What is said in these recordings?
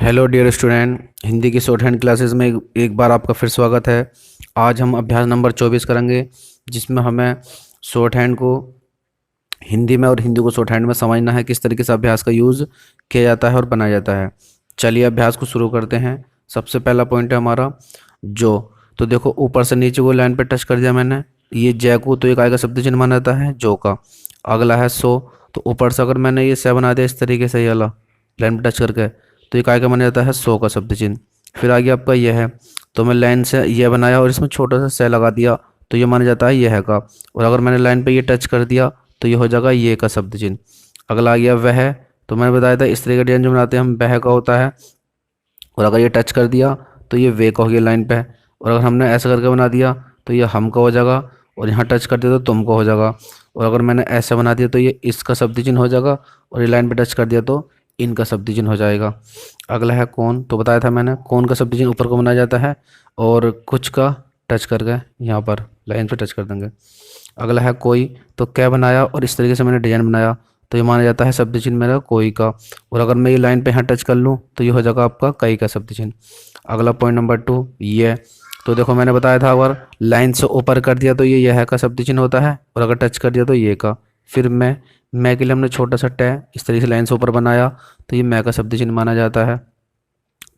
Hello dear student, Hindi की short hand classes में एक बार आपका फिर स्वागत है। आज हम अभ्यास नंबर 24 करेंगे, जिसमें हमें शॉर्ट हैंड को हिंदी में और हिंदी को शॉर्ट हैंड में समझना है, किस तरीके से अभ्यास का यूज़ किया जाता है और बनाया जाता है। चलिए अभ्यास को शुरू करते हैं। सबसे पहला पॉइंट है हमारा जो। तो देखो, ऊपर से नीचे को लाइन पे टच कर दिया मैंने। ये जय को तो एक आएगा शब्द चिन्ह माना जाता है जो का। अगला है सो। तो ऊपर से अगर मैंने ये से बना दिया इस तरीके से, ये वाला लाइन पे टच करके, तो एक आएगा माना जाता है सो का शब्द चिन्ह। फिर आगे आपका यह है, तो मैं लाइन से ये बनाया और इसमें छोटा सा से लगा दिया, तो ये माना जाता है यह का। और अगर मैंने लाइन पे ये टच कर दिया तो ये हो जाएगा ये का शब्द चिन्ह। अगला आ गया वह। तो मैंने बताया था इस तरीके का डिजाइन जो बनाते हैं हम वह का होता है। और अगर ये टच कर दिया तो ये वे का हो गया लाइन पे। और अगर हमने ऐसा करके बना दिया तो ये हम का हो जाएगा। और यहाँ टच कर दिया तो तुम का हो जाएगा। और अगर मैंने ऐसा बना दिया तो ये इसका शब्द चिन्ह हो जाएगा। और ये लाइन पे टच कर दिया तो इनका शब्द चिन्ह हो जाएगा। अगला है कौन। तो बताया था मैंने कौन का शब्द चिन्ह ऊपर को बनाया जाता है और कुछ का टच करके यहाँ पर लाइन पे टच कर देंगे। अगला है कोई। तो क्या बनाया और इस तरीके से मैंने डिजाइन बनाया, तो ये माना जाता है शब्द चिन्ह मेरा कोई का। और अगर मैं ये लाइन पे यहाँ टच कर लूँ तो ये हो जाएगा आपका कई का शब्द चिन्ह। अगला पॉइंट नंबर 2 ये। तो देखो मैंने बताया था अगर लाइन से ऊपर कर दिया तो ये यह का शब्द चिन्ह होता है, और अगर टच कर दिया तो ये का। फिर मैं के लिए हमने छोटा सा टे इस तरीके से लाइन से ऊपर बनाया, तो ये मैं का शब्द चिन्ह माना जाता है।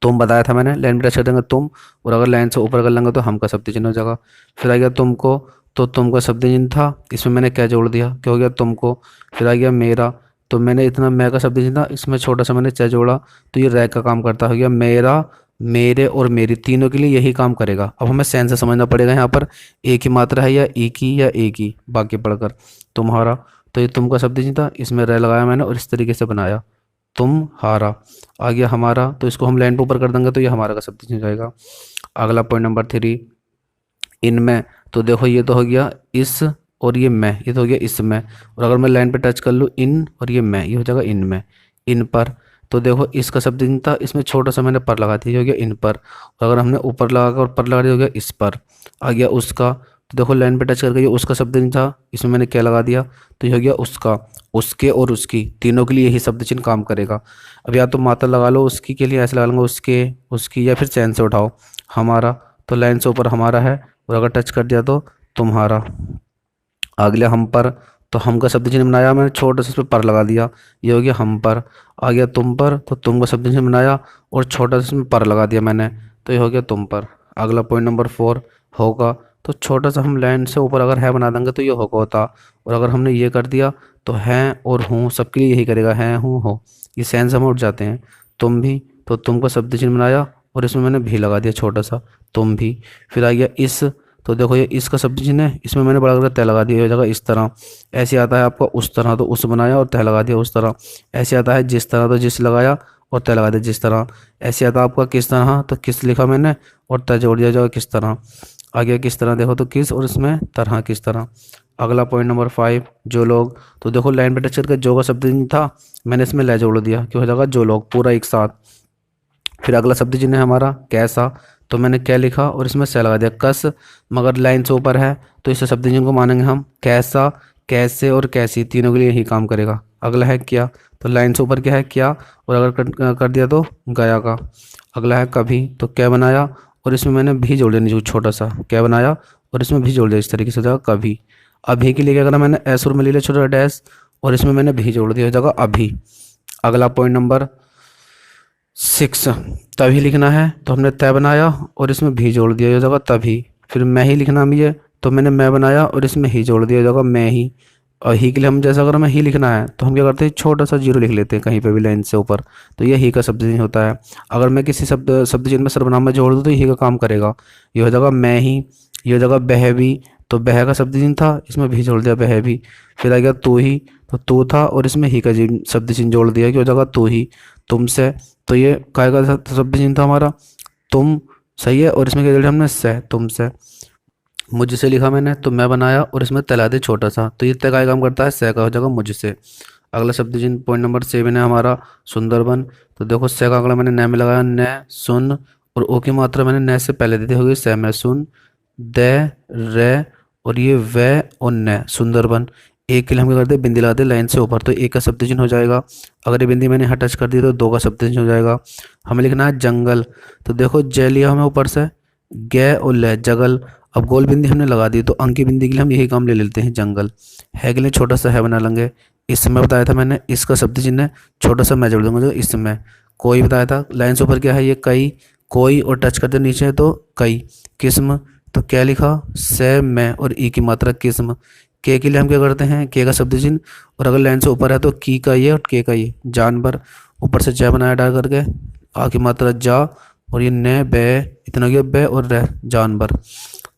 तुम बताया था मैंने लाइन पे टच कर देंगे तुम, और अगर लाइन से ऊपर कर लेंगे तो हम का शब्द चिन्ह हो जाएगा। फिर आ गया तुमको। तो तुम का शब्द चिन्ह था, इसमें मैंने क्या जोड़ दिया, क्या हो गया तुमको। फिर आ गया मेरा। तो मैंने इतना मैं का शब्द चिन्ह था, इसमें छोटा सा मैंने च जोड़ा, तो ये रैक का काम करता हो गया मेरा, मेरे और मेरी, तीनों के लिए यही काम करेगा। अब हमें सेंस से समझना पड़ेगा यहाँ पर एक ही मात्रा है या एक ही या एक ही बाकी पढ़कर। तुम्हारा। तो ये तुम का शब्द चिन्ह था, इसमें रे लगाया मैंने और इस तरीके से बनाया तुम हारा। आ गया हमारा। तो इसको हम लाइन पे ऊपर कर देंगे तो ये हमारा का शब्द चिन्ह हो जाएगा। अगला पॉइंट नंबर 3 इनमें। तो देखो ये तो हो गया इस, और ये मैं, ये तो हो गया इसमें। और अगर मैं लाइन पे टच कर लूँ इन और ये मैं, ये हो जाएगा इनमें। इन पर। तो देखो इसका शब्द चिन्ह था, इसमें छोटा सा मैंने पर लगा दिया, ये हो गया इन पर। और अगर हमने ऊपर लगा कर पर लगा दिया हो गया इस पर। आ गया उसका। तो देखो लाइन पे टच करके ये उसका शब्द चिन्ह था, इसमें मैंने क्या लगा दिया, तो ये हो गया उसका। उसके और उसकी, तीनों के लिए यही शब्द चिन्ह काम करेगा। अब या तो मात्रा लगा लो उसकी के लिए, ऐसे लगा लूंगा उसके, उसकी, या फिर चैन से उठाओ हमारा। तो लाइन से ऊपर हमारा है, और अगर टच कर दिया तो तुम्हारा। आ गया हम पर। तो हम का शब्द चिन्ह बनाया मैंने, छोटा सा इस पर लगा दिया, ये हो गया हम पर। आ गया तुम पर। तो तुम का शब्द चिन्ह बनाया और छोटा सा इसमें पर लगा दिया मैंने, तो ये हो गया तुम पर। अगला पॉइंट नंबर 4 होगा। तो छोटा सा हम लाइन से ऊपर अगर है बना देंगे तो ये होगा होता। और अगर हमने ये कर दिया तो है और हूँ सबके लिए यही करेगा, है हूँ हो, ये सेंस हम उठ जाते हैं। तुम भी। तो तुम का शब्द चिन्ह बनाया और इसमें मैंने भी लगा दिया छोटा सा, तुम भी। फिर आ गया इस। तो देखो ये इसका शब्द चिन्ह है, इसमें मैंने बड़ा करके तय लगा दिया, हो जाएगा इस तरह। ऐसे आता है आपका उस तरह, तो उस बनाया और तय लगा दिया उस तरह। ऐसे आता है जिस तरह, तो जिस लगाया और तय लगा दिया जिस तरह। ऐसे आता है आपका किस तरह, तो किस लिखा मैंने और तय जोड़ दिया जाएगा किस तरह। आ गया किस तरह, देखो तो किस और इसमें तरह किस तरह। अगला पॉइंट नंबर 5 जो लोग। तो देखो लाइन पे टच करके जो का शब्द चिन्ह था, मैंने इसमें ले जोड़ दिया, क्यों हो जाएगा जो लोग पूरा एक साथ। फिर अगला शब्द चिन्ह है हमारा कैसा। तो मैंने क्या लिखा और इसमें से लगा दिया कस, मगर लाइन से ऊपर है तो इस शब्द चिन्ह को मानेंगे हम कैसा, कैसे और कैसी, तीनों के लिए यही काम करेगा। अगला है क्या। तो लाइन से ऊपर क्या है क्या, और अगर कर दिया तो गया का। अगला है कभी। तो क्या बनाया और इसमें मैंने भी जोड़ दिया नीचे छोटा सा, क्या बनाया और इसमें भी जोड़ दिया, इस तरीके से हो जाएगा कभी। अभी के लिए क्या करना मैंने ऐस और में ले लिया छोटा डैश, और इसमें मैंने भी जोड़ दिया, हो जाएगा अभी। अगला पॉइंट नंबर 6 तभी लिखना है, तो हमने तय बनाया और इसमें भी जोड़ दिया, हो जाएगा तभी। फिर मैं ही लिखना भी है, तो मैंने मैं बनाया और इसमें ही जोड़ दिया, हो जाएगा मैं ही। और ही के लिए हम जैसा अगर हमें ही लिखना है तो हम क्या करते हैं छोटा सा जीरो लिख लेते हैं कहीं पे भी लाइन से ऊपर, तो ये ही का शब्द चिन्ह होता है। अगर मैं किसी शब्द चिन्ह में सर्वनाम में जोड़ दूँ तो ही का काम करेगा, ये हो जाएगा मैं ही। ये हो जाएगा बह भी। तो बह का शब्द चिन्ह था, इसमें भी जोड़ दिया बह भी। फिर आ गया तू ही। तो तू था और इसमें ही का शब्द चिन्ह जोड़ दिया, कि हो जाएगा तू ही। तुमसे। तो ये काय का शब्द चिन्ह था हमारा तुम, सही है, और इसमें क्या जोड़ा हमने से, तुमसे। मुझसे लिखा मैंने तो मैं बनाया और इसमें तला दे छोटा सा, तो ये तय का काम करता है से का, हो जाएगा मुझसे। अगला शब्द चिन्ह पॉइंट नंबर 7 है हमारा सुंदरबन। तो देखो से का अगला मैंने न में लगाया न सुन, और ओ की मात्रा मैंने न से पहले दी थी, होगी से में सुन, दे रे, और ये वे और न सुंदरबन। एक के लिए हम क्या करते हैं, बिंदी लगाते हैं लाइन से ऊपर, तो एक का शब्द चिन्ह हो जाएगा। अगर ये बिंदी मैंने यहाँ टच कर दी तो दो का शब्द चिन्ह हो जाएगा। हमें लिखना है जंगल, तो देखो जय लिया हमें ऊपर से, गे और ले जगल। अब गोल बिंदी हमने लगा दी, तो अंक की बिंदी के लिए हम यही काम ले लेते हैं, जंगल। है के लिए छोटा सा है बना लेंगे। इसमें बताया था मैंने, इसका शब्द चिन्ह है, छोटा सा मैं जोड़ दूंगा जो इसमें। कोई बताया था, लाइन से ऊपर क्या है, ये कई, कोई और टच करते नीचे तो कई। किस्म, तो क्या लिखा, से मैं और ई की मात्रा किस्म। के लिए हम क्या करते हैं, के का शब्द चिन्ह, और अगर लाइन से ऊपर है तो की का ये और के का ये। जानवर, ऊपर से जय बनाया डाल करके, आ की मात्रा जा, और ये न बे, इतना हो गया बे और रह, जानवर।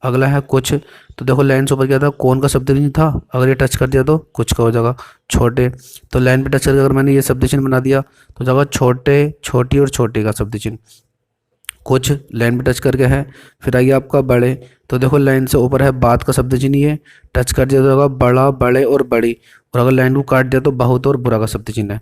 अगला है कुछ, तो देखो लाइन से ऊपर क्या था, कौन का शब्द चिन्ह था, अगर ये टच कर दिया तो कुछ का हो जाएगा। छोटे, तो लाइन पे टच करके अगर मैंने ये शब्द चिन्ह बना दिया तो जाएगा छोटे, छोटी और छोटे का शब्द चिन्ह। कुछ लाइन पे टच करके है। फिर आइए आपका बड़े, तो देखो लाइन से ऊपर है बात का शब्द चिन्ह, ये टच कर दिया तो होगा बड़ा, बड़े और बड़ी, और अगर लाइन को काट दिया तो बहुत और बुरा का शब्द चिन्ह है।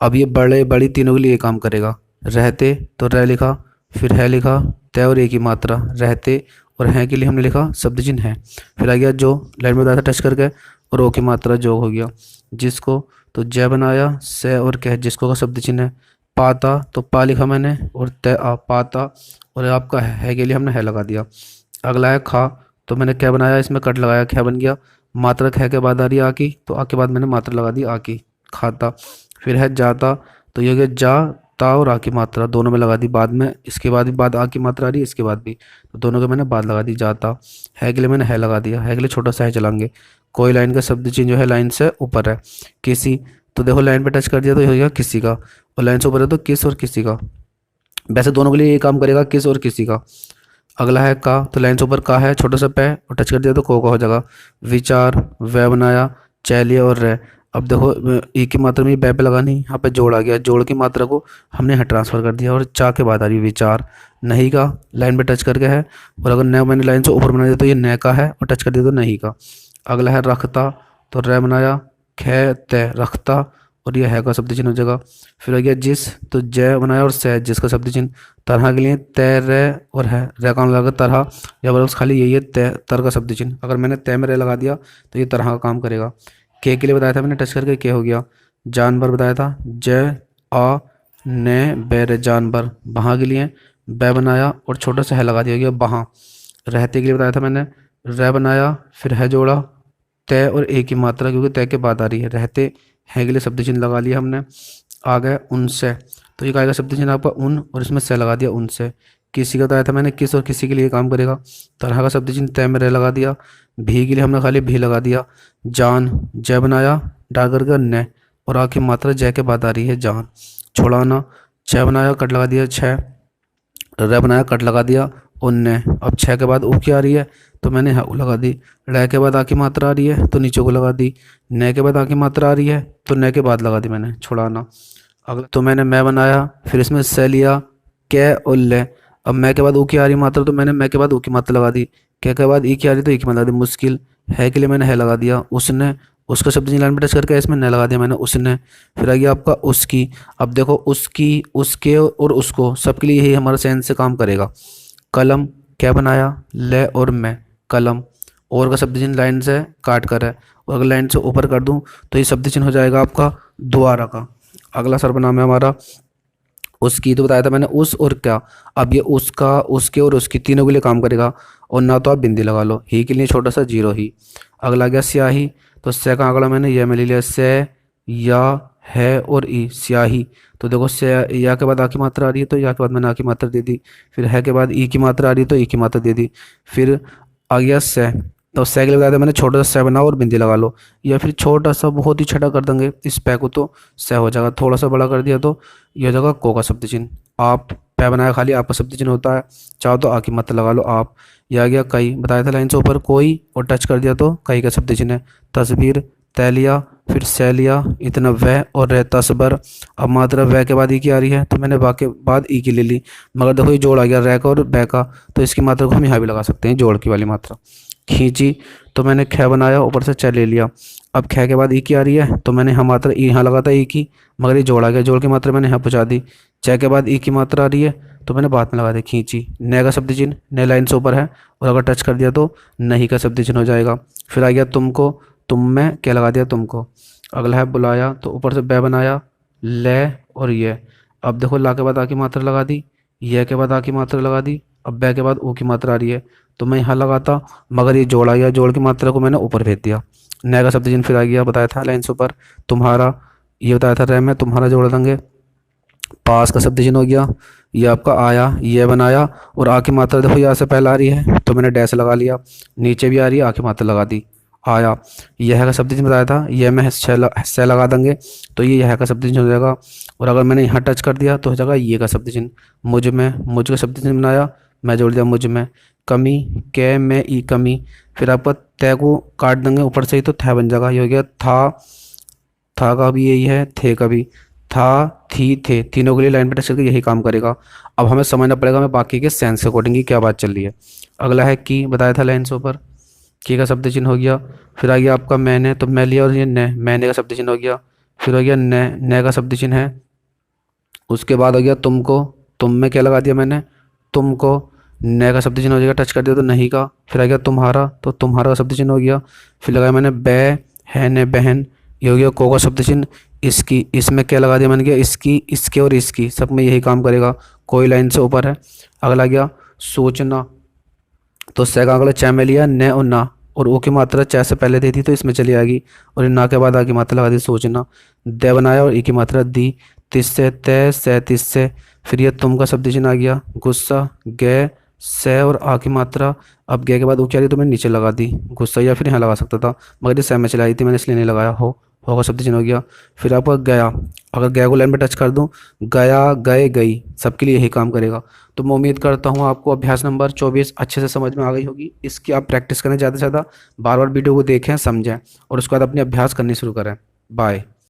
अब ये बड़े बड़ी तीनों के लिए ये काम करेगा। रहते, तो रह लिखा, फिर है लिखा, तय और एक ही मात्रा, रहते, और हैं के लिए हमने लिखा शब्द चिन्ह है। फिर आ गया जो, लाइन में बताया था टच करके, और ओ की मात्रा जो हो गया। जिसको, तो जय बनाया, से और कह, जिसको का शब्द चिन्ह है। पाता, तो पा लिखा मैंने, और तय आ, पाता, और आपका है के लिए हमने है लगा दिया। अगला है खा, तो मैंने क्या बनाया, इसमें कट लगाया, ख्या बन गया। मात्रा ख के बाद आ रही है आ की, तो आ के बाद मैंने मात्रा लगा दी आ की, खाता। फिर है जाता, तो ये हो गया जा, ता और आ की मात्रा दोनों में लगा दी बाद में, इसके बाद भी बाद आ की मात्रा आ रही है, इसके बाद भी, तो दोनों के मैंने बाद लगा दी, जाता। है के लिए मैंने है लगा दिया, है के लिए छोटा सा है चलाएंगे। कोई लाइन का शब्द चिन्ह जो है लाइन से ऊपर है। किसी, तो देखो लाइन पे टच कर दिया तो ये हो गया किसी का, और लाइन से ऊपर है तो किस और किसी का। वैसे दोनों के लिए ये काम करेगा, किस और किसी का। अगला है का, तो लाइन से ऊपर का है, छोटा सा पै, और टच कर दिया तो को का हो जाएगा। विचार, वह बनाया, चैलिए और रह। अब देखो ई की मात्रा में बै पे लगानी, यहाँ पे जोड़ आ गया, जोड़ की मात्रा को हमने यहाँ ट्रांसफर कर दिया, और चा के बाद आ रही है विचार। नहीं का, लाइन पे टच करके है, और अगर न मैंने लाइन से ऊपर बना दिया तो ये न का है, और टच कर दिया तो नहीं का। अगला है रखता, तो रह बनाया, ख तय रखता, और यह है का शब्द चिन्ह हो जाएगा। फिर हो गया जिस, तो जय बनाया और सह, जिसका शब्द चिन्ह। तरह के लिए तय रे और है, रे काम लगा तरह, या बस खाली यही है तय, तर का शब्द चिन्ह। अगर मैंने तय में रे लगा दिया तो ये तरह का काम करेगा। के लिए बताया था मैंने टच करके, के हो गया। जानवर बताया था, जय आ ने बैर जानवर। बहाँ के लिए बै बनाया और छोटा सा है लगा दिया गया, बहाँ। रहते के लिए बताया था मैंने, रह बनाया, फिर है जोड़ा, तय और एक की मात्रा, क्योंकि तय के बाद आ रही है। रहते हैं के लिए शब्द चिन्ह लगा लिया हमने। आ गए उनसे, तो ये आएगा शब्द चिन्ह आपका उन, और इसमें से लगा दिया उनसे। किसी का बताया था मैंने, किस और किसी के लिए काम करेगा। तरह का शब्द चिन्ह तय में रह लगा दिया। भी के लिए हमने खाली भी लगा दिया। जान, जय बनाया, डागर का न, और आखिर मात्रा जय के बाद आ रही है जान। छुड़ाना, छह बनाया, कट लगा दिया छः, र बनाया, कट लगा दिया उनने। अब छः के बाद ऊ की आ रही है तो मैंने यहाँ ऊ लगा दी। ड़ के बाद आ की मात्रा आ रही है तो नीचे को लगा दी। न के बाद आ की मात्रा आ रही है तो न के बाद लगा दी मैंने, छुड़ाना। अगला तो मैंने मैं बनाया, फिर इसमें से लिया, कै और ले। अब मैं के बाद ऊ की आ रही मात्रा तो मैंने मैं के बाद ऊ की मात्रा लगा दी। कै के बाद ई की आ रही तो ई की मात्रा लगा दी। मुश्किल, है के लिए मैंने है लगा दिया। उसने, उसका शब्द लाइन में टच करके इसमें न लगा दिया मैंने, उसने। फिर आ गया आपका उसकी। अब देखो उसकी, उसके और उसको, सबके लिए यही हमारा सेंस से काम करेगा। कलम, क्या बनाया, ले और मैं, कलम। और का शब्द चिन्ह लाइन से काट कर है, और अगर लाइन से ऊपर कर दूं तो ये शब्द चिन्ह हो जाएगा आपका द्वारा का। अगला सर्वनाम है हमारा उसकी, तो बताया था मैंने उस और क्या। अब ये उसका, उसके और उसकी तीनों के लिए काम करेगा, और ना तो आप बिंदी लगा लो, ही के लिए छोटा सा जीरो ही। अगला गया स्याही, तो से का आंकड़ा मैंने यह में ले लिया, से या है और ई, स्याही। तो देखो से या के बाद आ की मात्रा आ रही है तो या के बाद मैंने आ की मात्रा दे दी। फिर है के बाद ई की मात्रा आ रही है तो ई की मात्रा दे दी। फिर आ गया से, तो से के लिए बताया था मैंने छोटा सा से बनाओ और बिंदी लगा लो, या फिर छोटा सा बहुत ही छोटा कर देंगे इस पै को तो से हो जाएगा। थोड़ा सा बड़ा कर दिया तो ये हो जाएगा को का शब्द चिन्ह। आप पै बनाया खाली आपका शब्द चिन्ह होता है, चाहो तो आ की मात्रा लगा लो आप। यह आ गया कई, बताया था लाइन से ऊपर कोई, और टच कर दिया तो कई का शब्द चिन्ह है। तस्वीर, तैलिया, फिर सैलिया, इतना वह और रह तस्बर। अब मात्रा वह के बाद ई की आ रही है तो मैंने वाह के बाद ई की ले ली, मगर देखो ये जोड़ आ गया रह का और बै का, तो इसकी मात्रा को हम यहाँ भी लगा सकते हैं, जोड़ की वाली मात्रा। खींची, तो मैंने ख बनाया, ऊपर से च ले लिया। अब ख के बाद ई की आ रही है तो मैंने यहाँ मात्रा ई यहाँ लगाता ई की, मगर ये जोड़ आ गया, जोड़ की मात्रा मैंने यहाँ पहुँचा दी। च के बाद ई की मात्रा आ रही है तो मैंने बाद में लगा दी खींची। न का शब्द चिन्ह, न लाइन से ऊपर है, और अगर टच कर दिया तो नहीं का शब्द चिन्ह हो जाएगा। फिर आ गया तुमको, तुम में क्या लगा दिया, तुमको। अगला है बुलाया, तो ऊपर से बै बनाया, ले और ये। अब देखो ला के बाद आ की मात्रा लगा दी, ये के बाद आ की मात्रा लगा दी, अब बै के बाद ओ की मात्रा आ रही है, तो मैं यहाँ लगाता, मगर ये जोड़ आ गया, जोड़ की मात्रा को मैंने ऊपर भेज दिया। नए का शब्द चिन्ह फिर आ गया, बताया था लाइन से ऊपर। तुम्हारा, ये बताया था रै में तुम्हारा जोड़ देंगे। पास का शब्द चिन्ह हो गया, ये आपका आया, ये बनाया, और आ की मात्रा देखो यहाँ से पहले आ रही है तो मैंने डैश लगा लिया, नीचे भी आ रही है, आ की मात्रा लगा दी, आया। यह का शब्द चिन्ह बताया था, यह में से लगा देंगे तो ये यह का शब्द चिन्ह हो जाएगा। और अगर मैंने यहाँ टच कर दिया तो हो जाएगा ये का शब्द चिन्ह। मुझ में, मुझ का शब्द चिन्ह बनाया, मैं जोड़ दिया मुझ में। कमी, कै में ई कमी, फिर आपका तय को काट देंगे ऊपर से ही तो थ बन जाएगा, ये हो गया था का भी यही है, थे का भी, था थी थे, तीनों के लिए लाइन पे टच करके यही काम करेगा। अब हमें समझना पड़ेगा मैं बाकी के सेंस के अकॉर्डिंग की क्या बात चल रही है। अगला है की, बताया था लाइन से ऊपर, की का शब्द चिन्ह हो गया। फिर आ गया आपका मैंने, तो मैं लिया और ये न, मैंने का शब्द चिन्ह हो गया। फिर हो गया न का शब्द चिन्ह है। उसके बाद हो गया तुमको, तुम में क्या लगा दिया मैंने, तुमको। न का शब्द चिन्ह हो जाएगा, टच कर दिया तो नहीं का। फिर आ गया तुम्हारा, तो तुम्हारा का शब्द चिन्ह हो गया। फिर लगाया मैंने बै है न बहन, ये हो गया को का शब्द चिन्ह। इसकी, इसमें क्या लगा दिया मैंने, क्या इसकी, इसके और इसकी, सब में यही काम करेगा, कोई लाइन से ऊपर है। अगला गया सोचना, तो से का अगला च में लिया न और ना, और ओ की मात्रा च से पहले दी थी तो इसमें चली आएगी, और ना के बाद आ की मात्रा लगा दी सोचना। दे बनाया और ई की मात्रा दी, तिस से तय से तिस से। फिर ये तुम का शब्द चिन्ह आ गया, गुस्सा, गे से और आ की मात्रा। अब गे के बाद ओ की आ रही तो मैंने नीचे लगा दी गुस्सा, या फिर यहाँ लगा सकता था, मगर ये से में चलाई थी मैंने इसलिए नहीं लगाया। हो का शब्द चिन्ह हो गया। फिर आपका गया, अगर गया को लाइन में टच कर दूं, गया गए गई, सबके लिए यही काम करेगा। तो मैं उम्मीद करता हूँ आपको अभ्यास नंबर 24 अच्छे से समझ में आ गई होगी। इसकी आप प्रैक्टिस करें, ज़्यादा से ज़्यादा बार बार वीडियो को देखें, समझें, और उसके बाद अपने अभ्यास करनी शुरू करें। बाय।